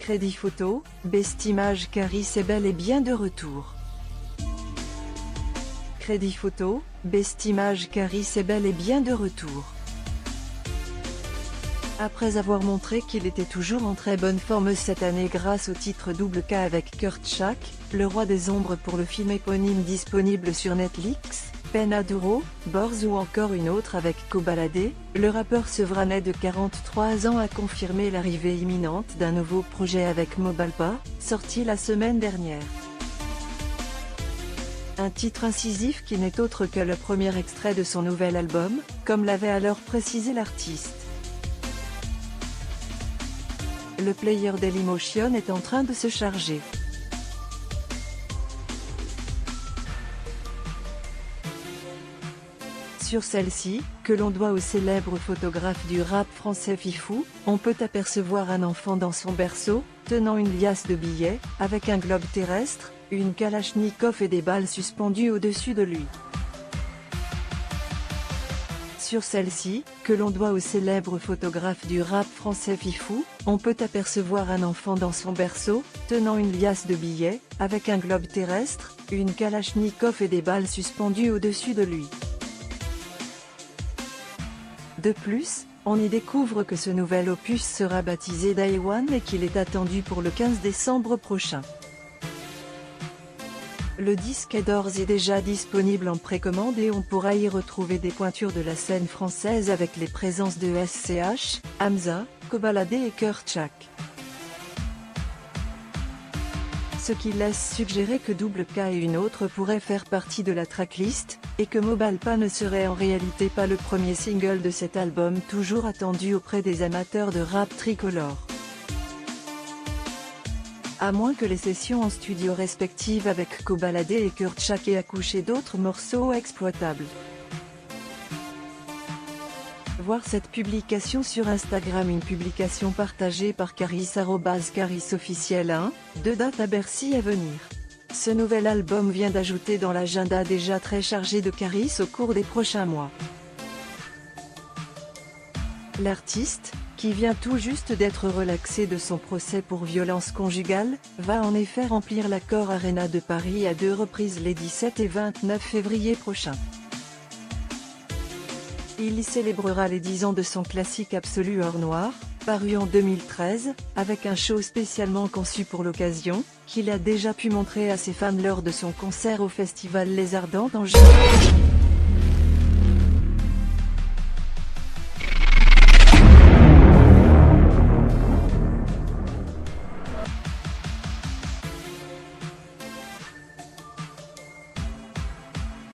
Crédit photo, Best Image. Caris est bel et bien de retour. Crédit photo, Best Image. Caris est bel et bien de retour. Après avoir montré qu'il était toujours en très bonne forme cette année grâce au titre Double K avec Kurt Schack, le roi des ombres pour le film éponyme disponible sur Netflix, Pena Duro, Borz ou encore une autre avec Kobalade, le rappeur sevranais de 43 ans a confirmé l'arrivée imminente d'un nouveau projet avec Mobalpa, sorti la semaine dernière. Un titre incisif qui n'est autre que le premier extrait de son nouvel album, comme l'avait alors précisé l'artiste. Le player Dailymotion est en train de se charger. Sur celle-ci, que l'on doit au célèbre photographe du rap français Fifou, on peut apercevoir un enfant dans son berceau, tenant une liasse de billets, avec un globe terrestre, une kalachnikov et des balles suspendues au-dessus de lui. Sur celle-ci, que l'on doit au célèbre photographe du rap français Fifou, on peut apercevoir un enfant dans son berceau, tenant une liasse de billets, avec un globe terrestre, une kalachnikov et des balles suspendues au-dessus de lui. De plus, on y découvre que ce nouvel opus sera baptisé Day One et qu'il est attendu pour le 15 décembre prochain. Le disque est d'ores et déjà disponible en précommande et on pourra y retrouver des pointures de la scène française avec les présences de SCH, Hamza, Kobalade et Kurt Schack. Ce qui laisse suggérer que Double K et une autre pourraient faire partie de la tracklist, et que Mobalpa ne serait en réalité pas le premier single de cet album toujours attendu auprès des amateurs de rap tricolore. À moins que les sessions en studio respectives avec Kobalade et Kurt Schack aient accouché d'autres morceaux exploitables. Voir cette publication sur Instagram. Une publication partagée par Caris @CarisOfficiel 1, 2 dates à Bercy à venir. Ce nouvel album vient d'ajouter dans l'agenda déjà très chargé de Caris au cours des prochains mois. L'artiste, qui vient tout juste d'être relaxé de son procès pour violence conjugale, va en effet remplir l'Accor Arena de Paris à 2 reprises les 17 et 29 février prochains. Il y célébrera les 10 ans de son classique absolu Or Noir, paru en 2013, avec un show spécialement conçu pour l'occasion, qu'il a déjà pu montrer à ses fans lors de son concert au festival Les Ardents en juillet.